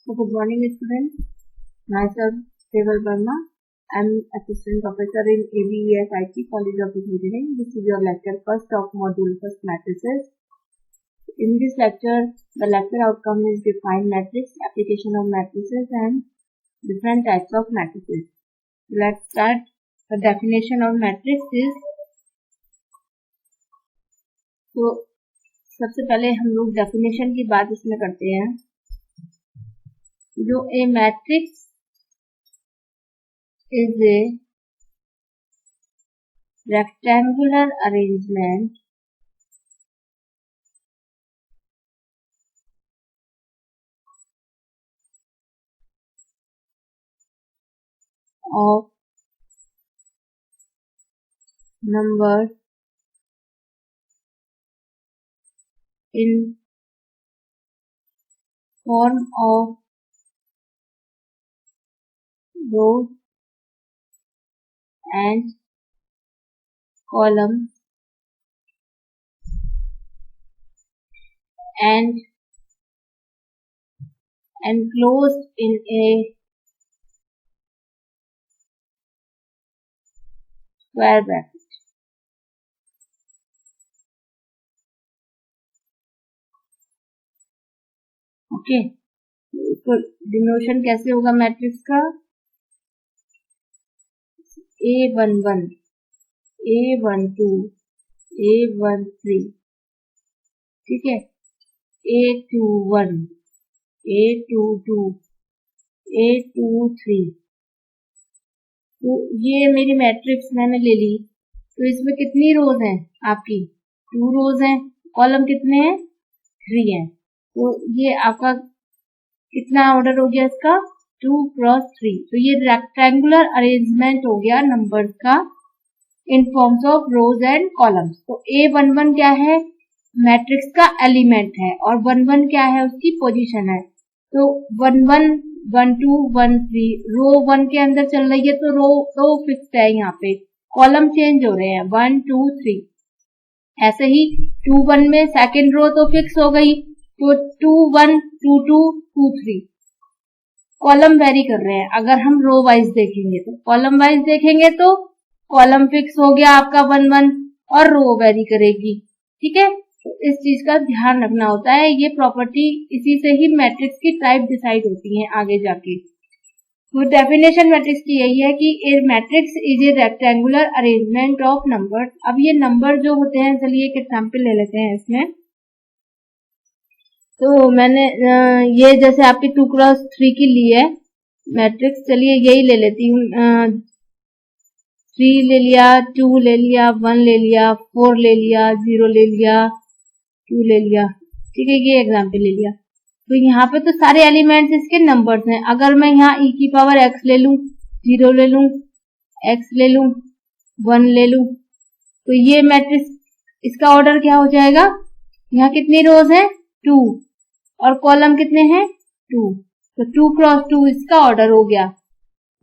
So good morning students. Myself Deval Verma. I am assistant professor in ABES IT College of Engineering. This is your lecture first of module first matrices. In this lecture, the lecture outcome is define matrix, application of matrices and different types of matrices. Let's start. The definition of matrix is, तो सबसे पहले हम लोग definition की बात इसमें करते हैं. जो ए matrix is a rectangular arrangement of numbers in form of rows and columns and enclosed in a square bracket. Okay, इसको डिनोशन कैसे होगा मैट्रिक्स का? A11, A12, A13, ठीक है, A21, A22, A23. तो ये मेरी मैट्रिक्स मैंने ले ली. तो इसमें कितनी रोज हैं आपकी? 2 रोज हैं. कॉलम कितने हैं? 3 हैं. तो ये आपका कितना ऑर्डर हो गया इसका? 2 क्रॉस 3. तो ये रेक्टेंगुलर अरेंजमेंट हो गया नंबर्स का in forms of rows and columns. तो A11 क्या है? मैट्रिक्स का एलिमेंट है और 11 क्या है? उसकी पोजीशन है. तो 11, 12, 13 रो 1 के अंदर चल रही है तो रो तो फिक्स्ड है. यहाँ पे कॉलम चेंज हो रहे हैं 1, 2, 3. ऐसे ही 2, 1 में सेकेंड रो तो फिक्स हो गई. तो 2, 1, 2, 2, 2, 3 कॉलम वेरी कर रहे हैं. अगर हम रो वाइज देखेंगे तो कॉलम वाइज देखेंगे तो कॉलम फिक्स हो गया आपका 1, 1 और रो वेरी करेगी. ठीक है, तो इस चीज का ध्यान रखना होता है. ये प्रॉपर्टी इसी से ही मैट्रिक्स की टाइप डिसाइड होती है आगे जाके. तो डेफिनेशन मैट्रिक्स की यही है कि a matrix is a rectangular arrangement of numbers. अब ये नंबर जो होते हैं, चलिए एक एग्जाम्पल ले लेते हैं इसमें. तो मैंने ये जैसे आपकी 2 क्रॉस 3 की ली है मैट्रिक्स. चलिए यही ले लेती हूँ. 3 ले लिया, 2 ले लिया, 1 ले लिया, 4 ले लिया, 0 ले लिया, 2 ले लिया. ठीक है, ये एग्जाम्पल ले लिया. तो यहाँ पे तो सारे एलिमेंट्स इसके नंबर्स हैं. अगर मैं यहाँ e की पावर x ले लूं, 0 ले लूं, x ले लूं, 1 ले लूं, तो ये मैट्रिक्स इसका ऑर्डर क्या हो जाएगा? यहाँ कितनी रोज है? 2 और कॉलम कितने हैं? 2. तो 2 क्रॉस 2 इसका ऑर्डर हो गया.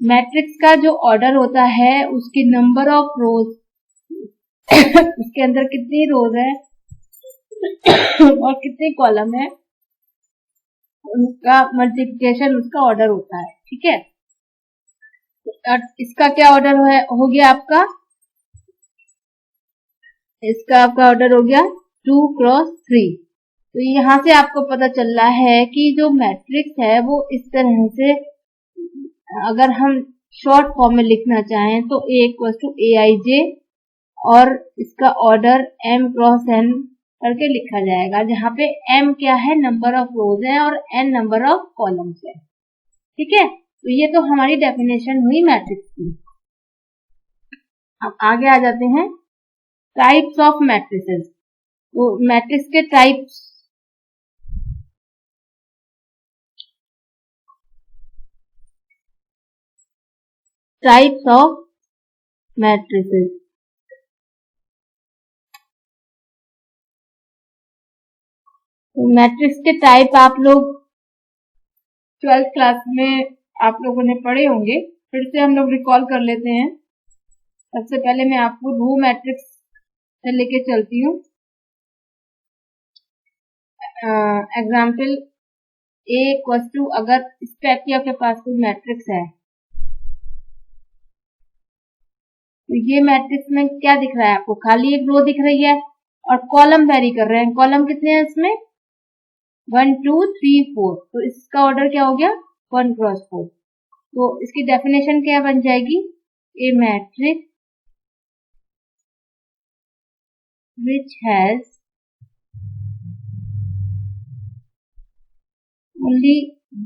मैट्रिक्स का जो ऑर्डर होता है उसकी नंबर ऑफ रोज उसके अंदर कितनी रोज है और कितने कॉलम है, उनका मल्टीप्लिकेशन उसका ऑर्डर होता है. ठीक है, इसका क्या ऑर्डर हो गया आपका? इसका आपका ऑर्डर हो गया 2 क्रॉस 3. तो यहाँ से आपको पता चल रहा है कि जो मैट्रिक्स है वो इस तरह से, अगर हम शॉर्ट फॉर्म में लिखना चाहें तो A=AIJ और इसका ऑर्डर m क्रॉस n करके लिखा जाएगा, जहाँ पे m क्या है? नंबर ऑफ रोज है और n नंबर ऑफ कॉलम्स है. ठीक है, तो ये तो हमारी डेफिनेशन हुई मैट्रिक्स की. अब आगे आ जाते हैं टाइप्स ऑफ मैट्रिसेस. तो मैट्रिक्स के टाइप्स ऑफ मैट्रिसेस. तो मैट्रिक्स के टाइप आप लोग 12th क्लास में आप लोगों ने पढ़े होंगे. फिर से हम लोग रिकॉल कर लेते हैं. सबसे पहले मैं आपको रो मैट्रिक्स से लेके चलती हूँ. एग्जाम्पल A इक्वल्स टू, अगर इस पे आपके पास कोई मैट्रिक्स है तो ये मैट्रिक्स में क्या दिख रहा है आपको, खाली एक रो दिख रही है और कॉलम वेरी कर रहे हैं। कॉलम कितने हैं इसमें, 1 2 3 4, तो इसका ऑर्डर क्या हो गया 1 क्रॉस 4। तो इसकी डेफिनेशन क्या बन जाएगी, ए matrix which has only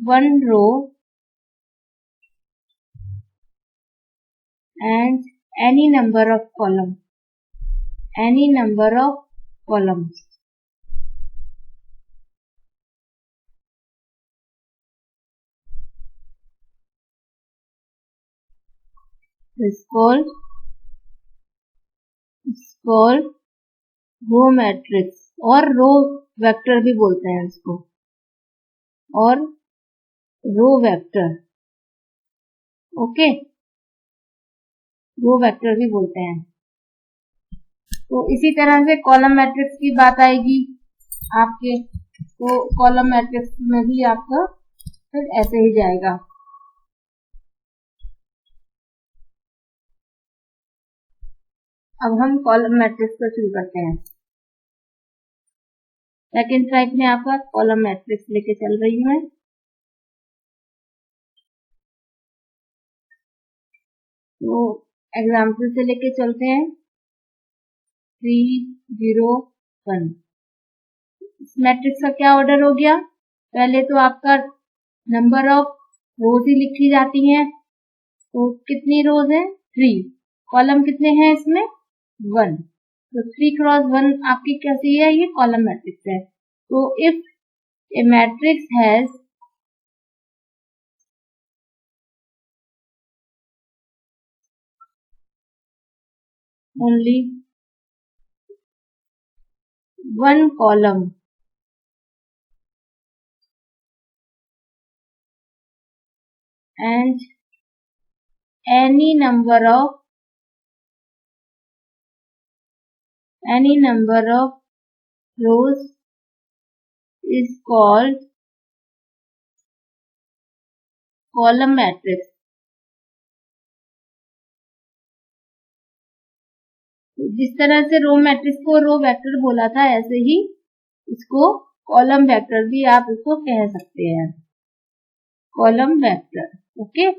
one row and any number of columns is called row matrix, और रो वेक्टर भी बोलते हैं इसको, और row vector, okay, row vector भी बोलते हैं। तो इसी तरह से कॉलम मैट्रिक्स की बात आएगी आपके, तो कॉलम मैट्रिक्स में भी आपका फिर ऐसे ही जाएगा। अब हम कॉलम मैट्रिक्स को शुरू करते हैं। सेकेंड टाइप में आपका कॉलम मैट्रिक्स लेके चल रही हूँ मैं। तो एग्जाम्पल से लेके चलते हैं 3 0 1। इस मैट्रिक्स का क्या ऑर्डर हो गया, पहले तो आपका नंबर ऑफ रोज ही लिखी जाती हैं, तो कितनी रोज है 3, कॉलम कितने हैं इसमें 1, तो 3 क्रॉस 1 आपकी कैसी है, ये कॉलम मैट्रिक्स है। तो if A matrix has only one column and any number of rows is called column matrix। जिस तरह से रो मैट्रिक्स को रो वेक्टर बोला था, ऐसे ही इसको कॉलम वेक्टर भी आप इसको कह सकते हैं, कॉलम वेक्टर, ओके।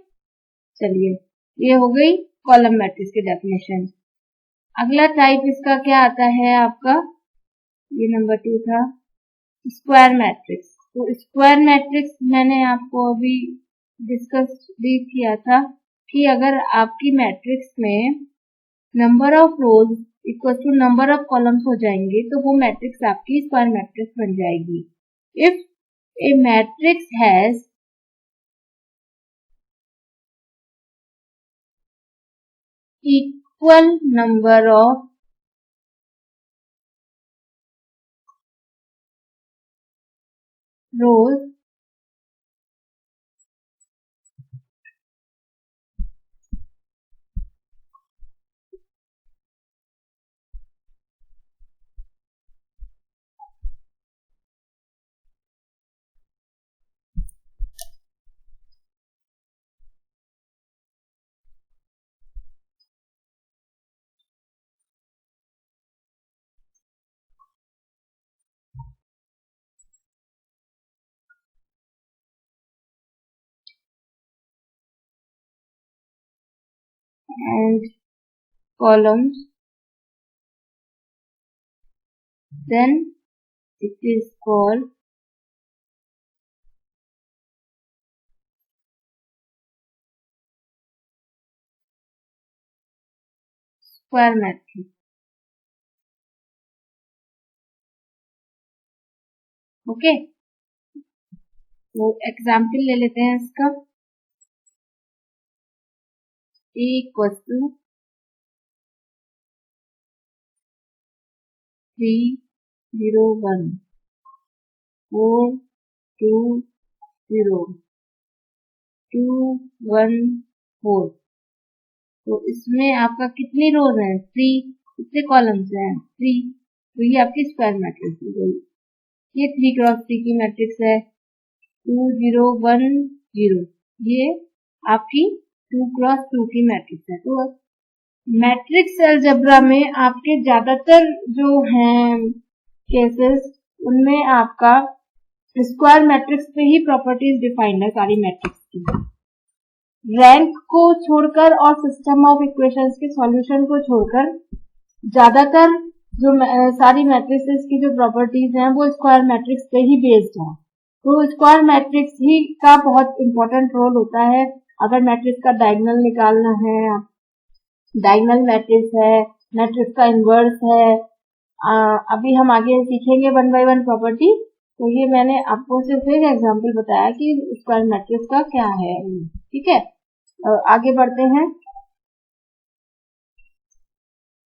चलिए, ये हो गई कॉलम मैट्रिक्स की डेफिनेशन। अगला टाइप इसका क्या आता है आपका, ये नंबर 2 था, स्क्वायर मैट्रिक्स। तो स्क्वायर मैट्रिक्स मैंने आपको अभी डिस्कस भी किया था कि अगर आपकी मैट्रिक्स में number of rows equal to number of columns हो जाएंगे तो वो मैट्रिक्स आपकी स्क्वायर मैट्रिक्स बन जाएगी। If A matrix has equal number of rose and columns, then it is called square matrix, okay. तो एग्जाम्पल ले लेते हैं इसका, A equals to 3 0 1 4 2 0 2 1 4। तो इसमें आपका कितनी रोज है 3, कितने कॉलम्स हैं 3, तो ये आपकी स्क्वायर मैट्रिक्स हो गई। ये 3 क्रॉस 3 की मैट्रिक्स है। 2 0 1 0, ये आपकी 2 क्रॉस 2 की मैट्रिक्स है। तो मैट्रिक्स अलजेब्रा में आपके ज्यादातर जो हैं केसेस, उनमें आपका स्क्वायर मैट्रिक्स पे ही प्रॉपर्टीज डिफाइंड है सारी मैट्रिक्स की। रैंक को छोड़कर और सिस्टम ऑफ इक्वेशंस के सॉल्यूशन को छोड़कर ज्यादातर जो सारी मैट्रिसेस की जो प्रॉपर्टीज हैं वो स्क्वायर मैट्रिक्स पे ही बेस्ड है। तो स्क्वायर मैट्रिक्स ही का बहुत इंपॉर्टेंट रोल होता है। अगर मैट्रिक्स का डायगोनल निकालना है, डायगोनल मैट्रिक्स है, मैट्रिक्स का इनवर्स है, अभी हम आगे सीखेंगे 1 by 1 प्रॉपर्टी। तो ये मैंने आपको सिर्फ एक एग्जांपल बताया कि स्क्वायर मैट्रिक्स का क्या है। ठीक है, आगे बढ़ते हैं।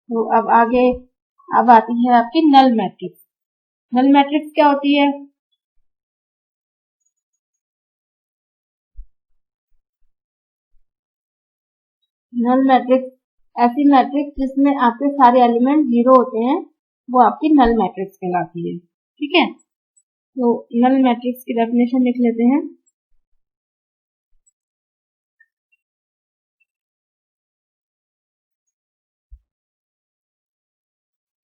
तो अब आती है आपकी नल मैट्रिक्स। नल मैट्रिक्स क्या होती है? नल मैट्रिक्स ऐसी मैट्रिक्स जिसमें आपके सारे एलिमेंट 0 होते हैं, वो आपकी नल मैट्रिक्स कहलाती है। ठीक है, तो नल मैट्रिक्स की डेफिनेशन लिख लेते हैं।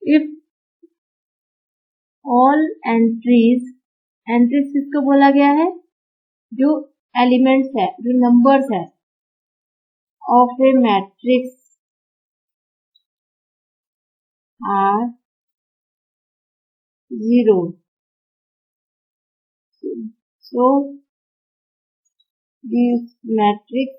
इफ ऑल एंट्रीज किसको बोला गया है? जो एलिमेंट्स है, जो नंबर्स है of a matrix are 0, so this matrix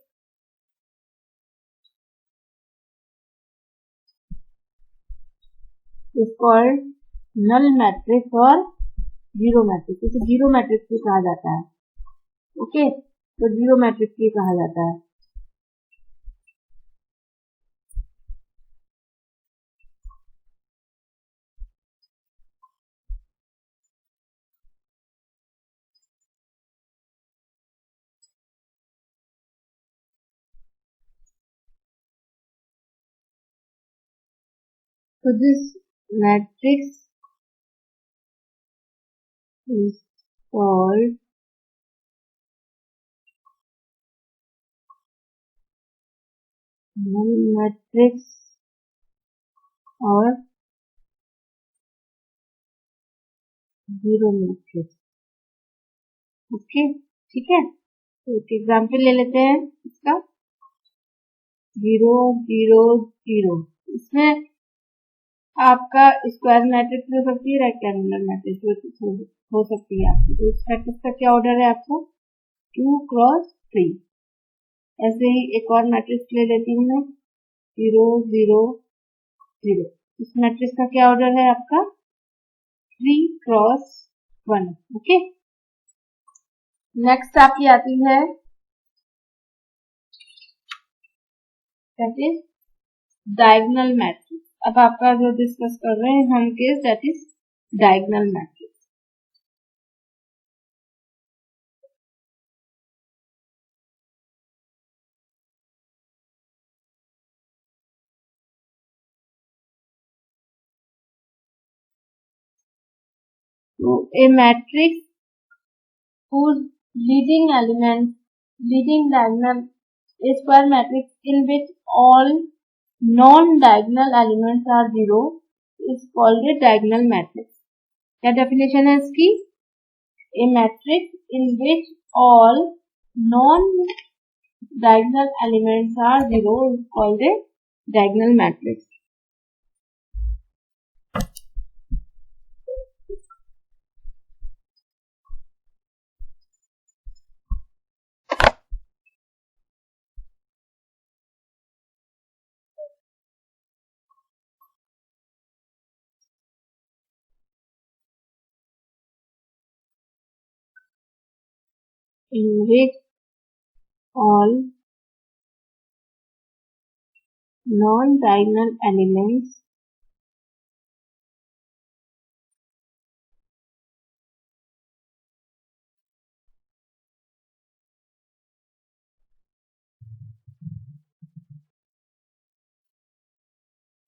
is called null matrix और जीरो मैट्रिक्स। इसे जीरो मैट्रिक्स भी कहा जाता है। ओके, तो जीरो मैट्रिक्स भी कहा जाता है। तो this matrix is called null matrix और जीरो मैट्रिक्स। ओके, ठीक है, तो एक एग्जाम्पल ले लेते हैं इसका। 0 0 0, इसमें आपका स्क्वायर मैट्रिक्स हो सकती है, रेक्टेंगुलर मैट्रिक्स हो सकती है आपकी। तो इस मैट्रिक्स का क्या ऑर्डर है आपको? 2 क्रॉस 3। ऐसे ही एक और मैट्रिक्स ले लेती हूँ मैं, 0 0 0। इस मैट्रिक्स का क्या ऑर्डर है आपका? 3 क्रॉस 1। ओके, नेक्स्ट आपकी आती है दैट इज डायगोनल मैट्रिक्स। अब आपका जो डिस्कस कर रहे हैं हम case, that is diagonal matrix. तो a matrix whose leading element, leading diagonal is square matrix in which all non-diagonal elements are 0 is called a diagonal matrix. क्या definition है इसकी? A matrix in which all non-diagonal elements are 0 is called a diagonal matrix. In which all non-diagonal elements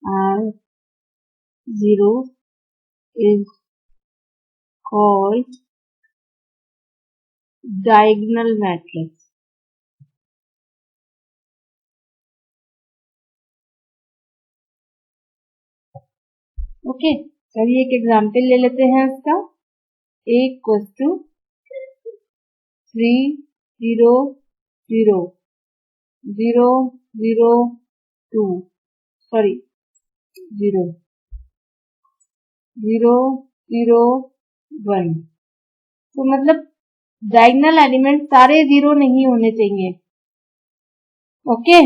are 0 is called diagonal matrix. Okay, चलिए एक example ले लेते हैं इसका। A equals to 3 0 0 0 0 2 sorry 0 0 0 1। तो मतलब डायगोनल एलिमेंट सारे 0 नहीं होने चाहिए। ओके,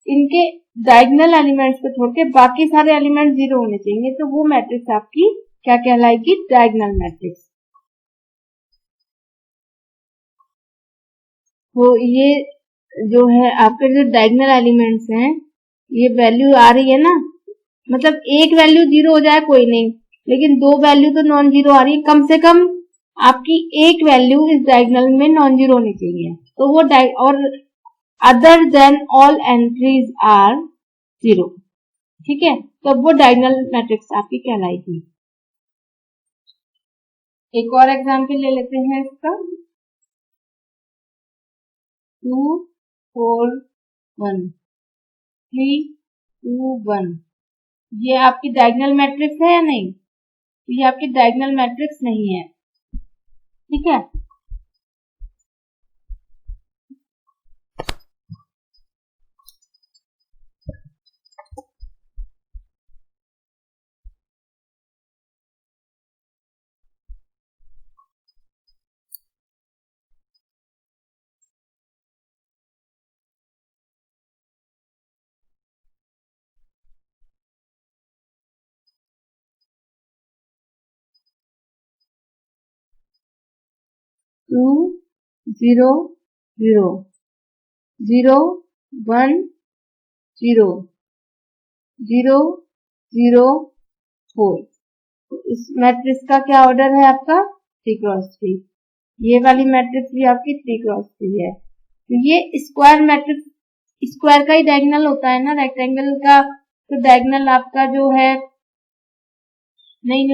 इनके डायगोनल एलिमेंट्स को छोड़ के बाकी सारे एलिमेंट 0 होने चाहिए, तो वो मैट्रिक्स आपकी क्या कहलाएगी? Diagonal matrix. तो ये जो है आपके जो डायगोनल एलिमेंट्स हैं, ये वैल्यू आ रही है ना, मतलब एक वैल्यू 0 हो जाए कोई नहीं, लेकिन दो वैल्यू तो नॉन जीरो आ रही है, कम से कम आपकी एक वैल्यू इस डायगोनल में नॉन जीरो होनी चाहिए। तो वो और other than all entries are 0, ठीक है, तो वो डायगोनल मैट्रिक्स आपकी कहलाएगी। एक और एग्जांपल ले लेते हैं इसका। 2 4 1 3 2 1। ये आपकी डायगोनल मैट्रिक्स है या नहीं? ये आपकी डायगोनल मैट्रिक्स नहीं है, ठीक है। 2 0 0 0 1 0 0 0 4। तो इस मैट्रिक्स का क्या ऑर्डर है आपका? 3 क्रॉस 3। ये वाली मैट्रिक्स भी आपकी 3 क्रॉस 3 है। तो ये स्क्वायर मैट्रिक्स, स्क्वायर का ही डायगोनल होता है ना, रेक्टेंगल का तो डायगोनल आपका जो है नहीं,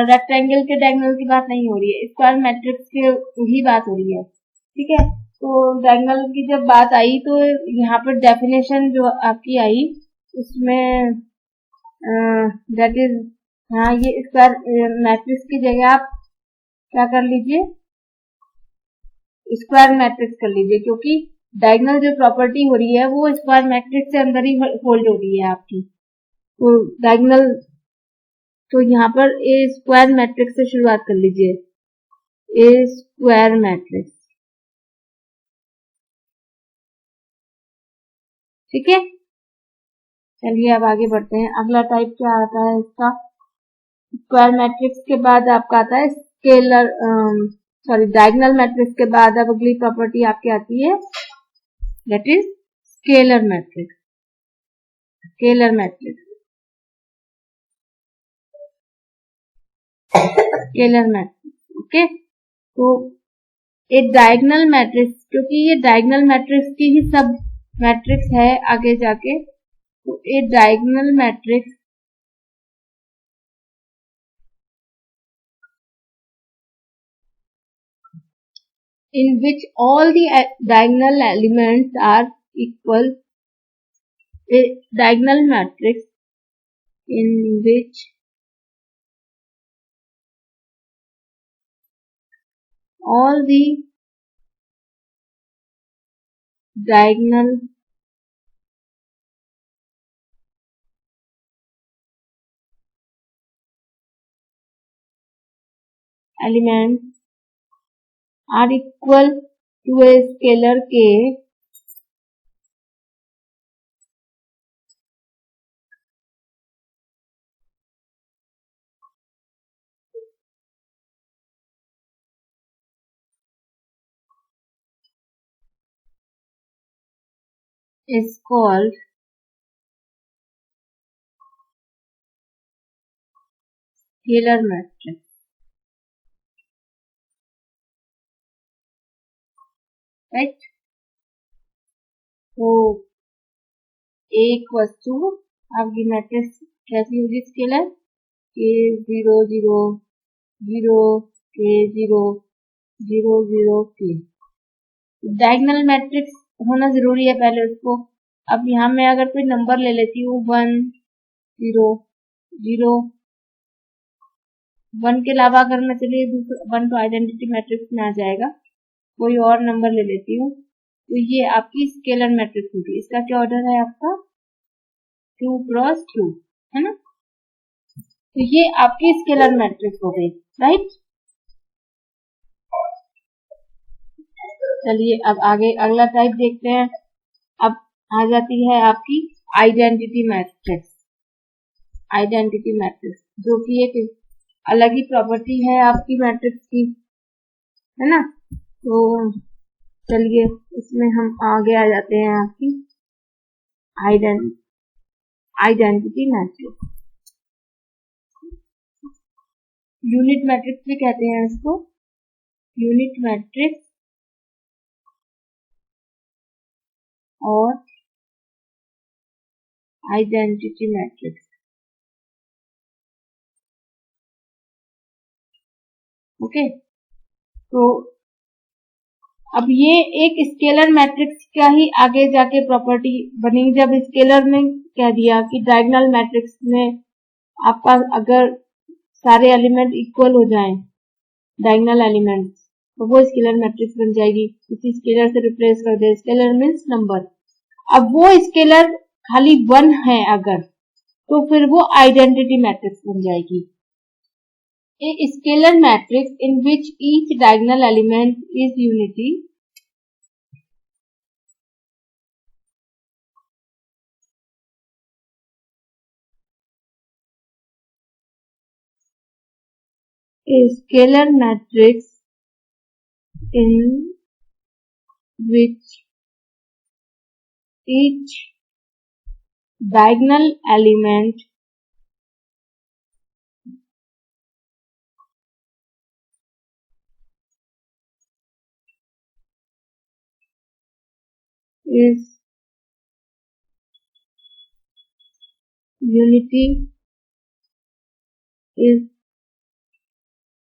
रेक्टेंगल के डायगोनल की बात नहीं हो रही है, स्क्वायर मैट्रिक्स की ही बात हो रही है, ठीक है। तो डायगोनल की जब बात आई तो यहाँ पर डेफिनेशन जो आपकी आई उसमें दैट इज, हाँ, ये स्क्वायर मैट्रिक्स की जगह आप क्या कर लीजिए? स्क्वायर मैट्रिक्स कर लीजिए, क्योंकि डायगोनल जो प्रॉपर्टी हो रही है वो स्क्वायर मैट्रिक्स से अंदर ही होल्ड हो रही है आपकी। तो डायगोनल, तो यहाँ पर ए स्क्वायर मैट्रिक्स से शुरुआत कर लीजिए। ए स्क्वायर मैट्रिक्स, ठीक है। चलिए अब आगे बढ़ते हैं। अगला टाइप क्या आता है इसका? स्क्वायर मैट्रिक्स के बाद आपका आता है स्केलर, सॉरी, डायगोनल मैट्रिक्स के बाद अब अगली प्रॉपर्टी आपकी आती है that is scalar matrix. Scalar matrix, scalar matrix, okay. तो एक डायगोनल मैट्रिक्स, क्योंकि ये डायगोनल मैट्रिक्स की ही सब मैट्रिक्स है आगे जाके, तो एक diagonal matrix in which all the diagonal elements are equal, a diagonal matrix in which all the diagonal elements are equal to a scalar k is called scalar matrix, right? तो a equals to आपकी matrix कैसी होगी? Scalar k 0 0 0 k 0 0 0 के diagonal matrix होना जरूरी है पहले उसको। अब यहाँ मैं अगर कोई नंबर ले लेती हूँ 1 0 0 1 के अलावा अगर मैं चलिए दूसरा 1 तो आइडेंटिटी मैट्रिक्स में आ जाएगा, कोई और नंबर ले लेती हूँ तो ये आपकी स्केलर मैट्रिक्स होगी। इसका क्या ऑर्डर है आपका 2 क्रॉस 2 है ना। तो ये आपकी स्केलर मैट्रिक्स हो गई, राइट। चलिए अब आगे अगला टाइप देखते हैं। अब आ जाती है आपकी आइडेंटिटी मैट्रिक्स। आइडेंटिटी मैट्रिक्स जो कि एक अलग ही प्रॉपर्टी है आपकी मैट्रिक्स की, है ना। तो चलिए इसमें हम आगे आ जाते हैं आपकी आइडेंटिटी मैट्रिक्स। यूनिट मैट्रिक्स भी कहते हैं इसको, यूनिट मैट्रिक्स और आइडेंटिटी मैट्रिक्स। ओके, तो अब ये एक स्केलर मैट्रिक्स का ही आगे जाके प्रॉपर्टी बनी, जब स्केलर ने कह दिया कि डायगोनल मैट्रिक्स में आपका अगर सारे एलिमेंट इक्वल हो जाएं, डायगोनल एलिमेंट्स, तो वो स्केलर मैट्रिक्स बन जाएगी। किसी स्केलर से रिप्लेस कर दे, स्केलर मीन्स नंबर। अब वो स्केलर खाली 1 है अगर, तो फिर वो आइडेंटिटी मैट्रिक्स बन जाएगी। A scalar matrix in which each diagonal element is unity a scalar matrix in which each diagonal element is unity is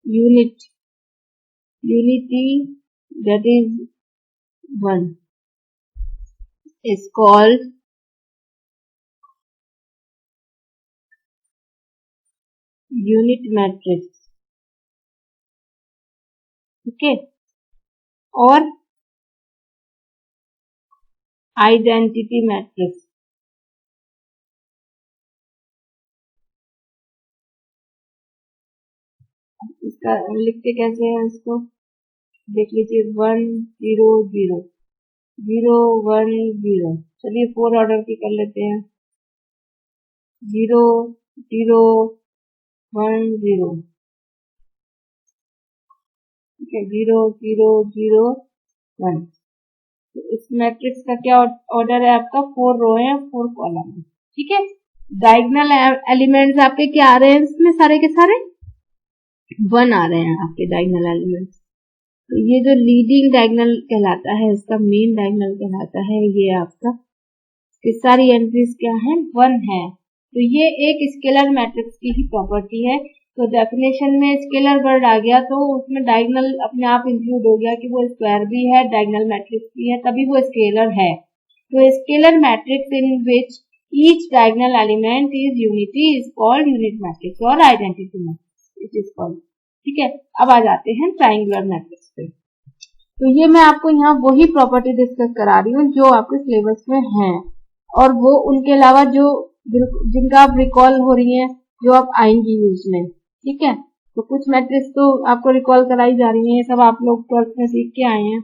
unity that is 1 is called unit matrix। Okay, और identity matrix. इसका लिखते कैसे हैं, इसको देख लीजिए 1 0 0 0 1 0। चलिए 4 order की कर लेते हैं, 0 0 1 0, ठीक है, 0 0 0 1। तो इस मैट्रिक्स का क्या ऑर्डर है आपका, 4 रो है 4 कॉलम है, ठीक है। डायगोनल एलिमेंट्स आपके क्या आ रहे हैं इसमें, सारे के सारे 1 आ रहे हैं आपके डायगोनल एलिमेंट्स। तो ये जो लीडिंग डायगोनल कहलाता है, इसका मेन डायगोनल कहलाता है, ये आपका ये सारी एंट्रीज क्या है 1 है। तो ये एक स्केलर मैट्रिक्स की ही प्रॉपर्टी है। तो डेफिनेशन में स्केलर वर्ड आ गया तो उसमें डायगोनल अपने आप इंक्लूड हो गया कि वो स्क्वायर भी है, डायगोनल मैट्रिक्स भी है, तभी वो स्केलर है। तो scalar matrix in which each diagonal element is unity is called unit matrix और identity matrix it is called, ठीक है। अब आ जाते हैं ट्राइंगुलर मैट्रिक्स पे। तो ये मैं आपको यहाँ वही प्रॉपर्टी डिस्कस करा रही हूँ जो आपके सिलेबस में है, और वो उनके अलावा जो जिनका आप रिकॉल हो रही हैं, जो आप आएंगी यूज में, ठीक है। तो कुछ मैट्रिक्स तो आपको रिकॉल कराई जा रही है, सब आप लोग 12th में सीख के आए हैं।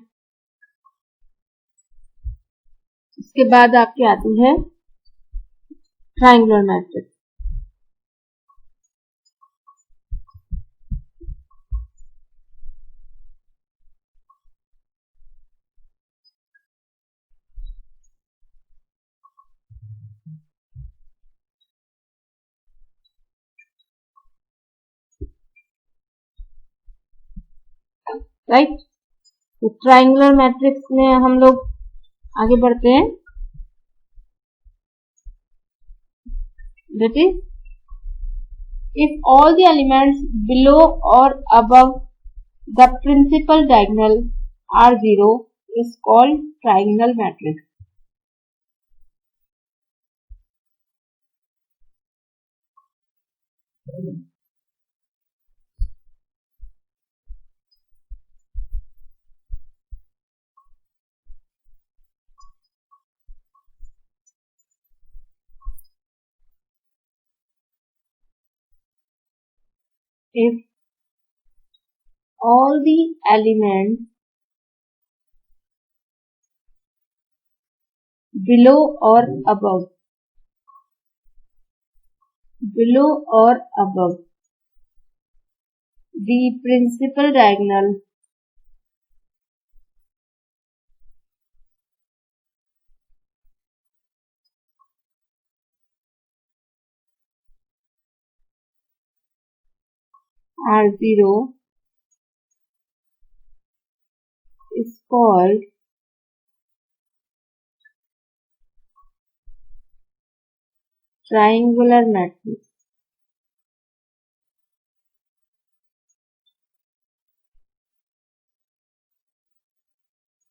इसके बाद आपकी आती है ट्राइंगुलर मैट्रिक्स। राइट, तो ट्राइंगुलर मैट्रिक्स में हम लोग आगे बढ़ते हैं। That is if all the elements below और above The principal diagonal R0 is called triangle matrix. If all the elements below or above the principal diagonal R0 is called triangular matrix.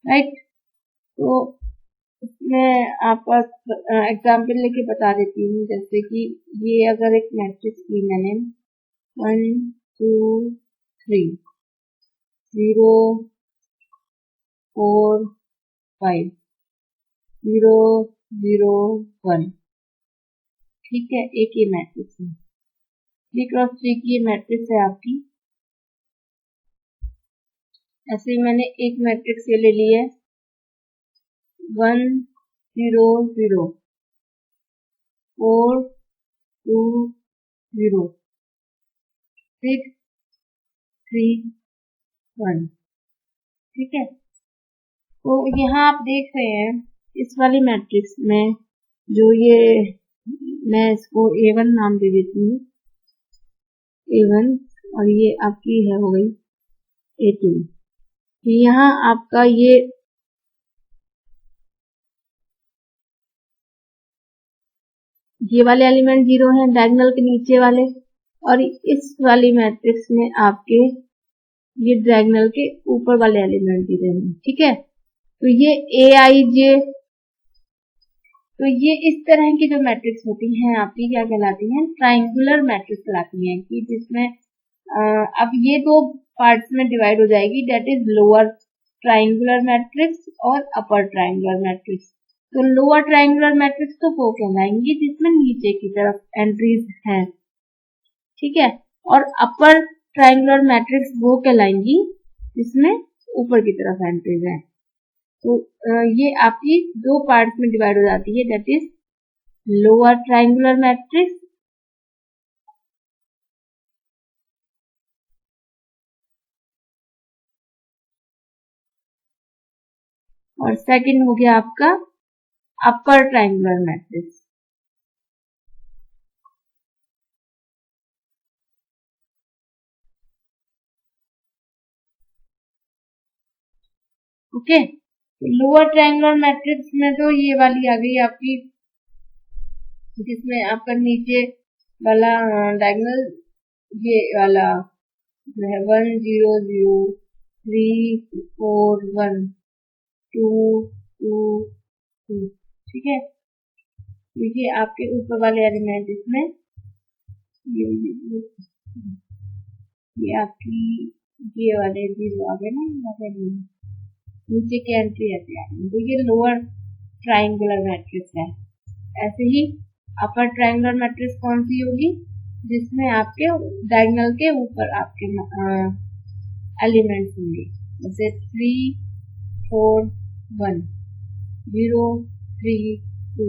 Right, तो मैं आपका example लेके बता देती हूँ। जैसे कि ये अगर एक मैट्रिक्स ली मैंने 1 2 3 0 4 5 0 0 1, ठीक है, एक ये मैट्रिक्स है, 3x3 की ये मैट्रिक्स है आपकी। ऐसे ही मैंने एक मैट्रिक्स ये ले ली है 1 0 0 4 2 0 6 3 1, ठीक है। तो यहाँ आप देख रहे हैं इस वाली मैट्रिक्स में जो ये, मैं इसको A1 नाम दे देती हूँ, A1, और ये आपकी है हो गई A2। यहाँ आपका ये वाले एलिमेंट 0 हैं डायगोनल के नीचे वाले, और इस वाली मैट्रिक्स में आपके ये डायगोनल के ऊपर वाले एलिमेंट 0 हैं, ठीक है। तो ये AIJ, तो ये इस तरह की जो मैट्रिक्स होती हैं आपकी क्या कहलाती हैं, ट्राइंगुलर मैट्रिक्स कहलाती हैं, कि जिसमें अब ये दो पार्ट्स में डिवाइड हो जाएगी, that is lower triangular matrix और अपर ट्राइंगुलर मैट्रिक्स। तो लोअर ट्राइंगुलर मैट्रिक्स तो वो कहलाएंगी जिसमें नीचे की तरफ एंट्रीज हैं, ठीक है, और अपर ट्राइंगुलर मैट्रिक्स वो कहलाएंगी जिसमें ऊपर की तरफ एंट्रीज हैं। तो ये आपकी दो पार्ट्स में डिवाइड हो जाती है, that is lower triangular matrix और सेकंड हो गया आपका upper triangular matrix. Okay, lower triangular matrix में तो ये वाली आ गई आपकी, जिसमें आपका नीचे वाला डायगोनल ये वाला जो है 1 0 0 3 4 1 2 2 2, ठीक है। ये आपके ऊपर वाले एलिमेंट इसमें ये आपकी ये वाले 0 आ गए ना, नीचे की एंट्री ऐसे आ गई, तो ये लोअर ट्राइंगुलर मैट्रिक्स है। ऐसे ही अपर ट्राइंगुलर मैट्रिक्स कौन सी होगी, जिसमें आपके डायगोनल के ऊपर आपके एलिमेंट्स होंगे, जैसे 3 4 1 0 3 2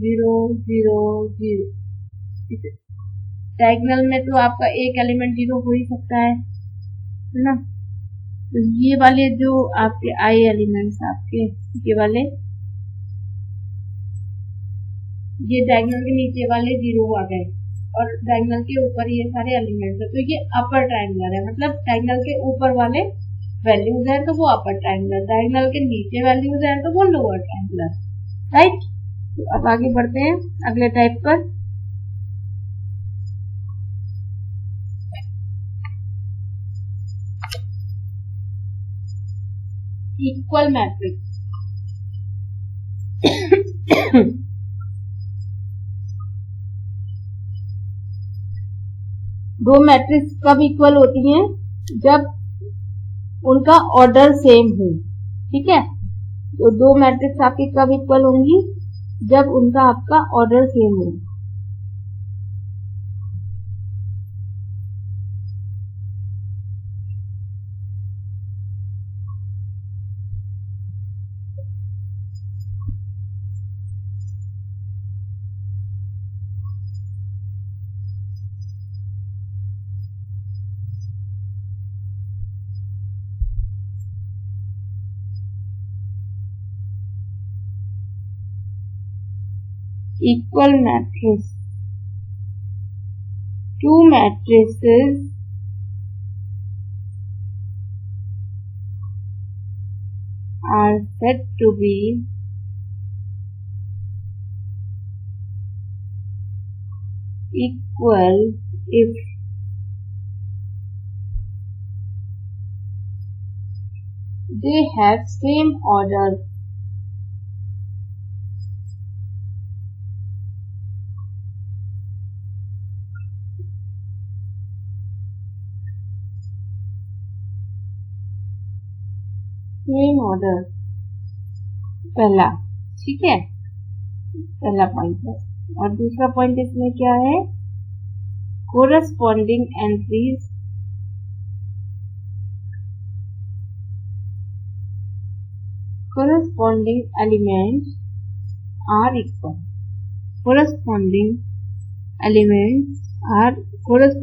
0 0 0। डायगोनल में तो आपका एक एलिमेंट 0 हो ही सकता है ना। तो ये वाले जो आपके आई एलिमेंट्स आपके ये वाले, ये डायगोनल के नीचे वाले 0 आ गए और डायगोनल के ऊपर ये सारे एलिमेंट्स है, तो ये अपर ट्राइंगुलर है, मतलब डायगोनल के ऊपर वाले वैल्यूज है तो वो अपर ट्राइंगुलर, डायगोनल के नीचे वैल्यूज है तो वो लोअर ट्राइंगुलर, राइट। तो अब आगे बढ़ते हैं अगले टाइप पर। Equal matrix. दो मैट्रिक्स कब इक्वल होती हैं? जब उनका ऑर्डर सेम हो। ठीक है, तो दो मैट्रिक्स आपकी कब इक्वल होंगी? जब उनका आपका ऑर्डर सेम हो। Equal matrix. Two matrices are said to be equal if they have same order. Same order, पहला। ठीक है, पहला पॉइंट है। और दूसरा पॉइंट इसमें क्या है? Corresponding entries corresponding elements are equal. Corresponding elements are equal.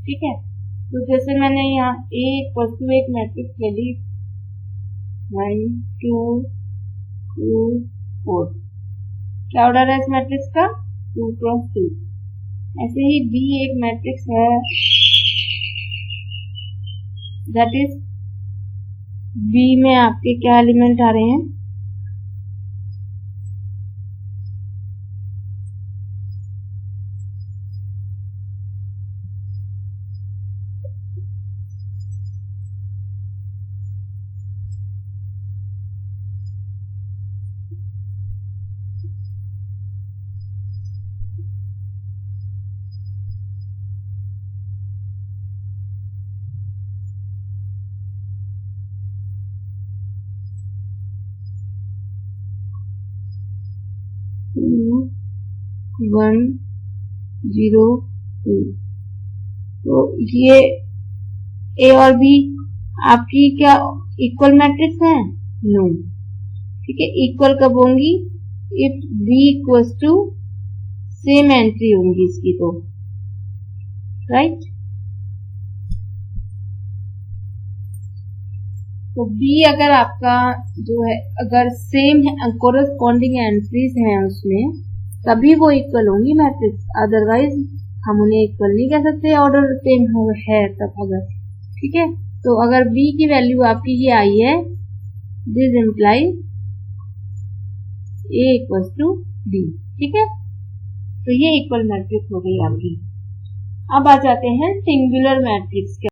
ठीक है, तो जैसे मैंने यहाँ A इक्वल टू एक मैट्रिक्स ले ली 1 2 2 4। क्या ऑर्डर है इस मैट्रिक्स का? 2 क्रॉस 2। ऐसे ही B एक मैट्रिक्स है, दैट इज B में आपके क्या एलिमेंट आ रहे हैं? वन 0 2। तो ये A और B आपकी क्या इक्वल मैट्रिक्स है? नो। ठीक है, इक्वल कब होंगी? If B equals to same entry होंगी इसकी, तो राइट। तो B अगर आपका जो है, अगर सेम है, कोरस्पॉन्डिंग एंट्रीज हैं उसमें, तभी वो इक्वल होंगी मैट्रिक्स, अदरवाइज हम उन्हें इक्वल नहीं कह सकते, ऑर्डर सेम है तब अगर। ठीक है, तो अगर B की वैल्यू आपकी ये आई है, this implies A equals to B। ठीक है, तो ये इक्वल मैट्रिक्स हो गई आपकी। अब आ जाते हैं सिंगुलर मैट्रिक्स के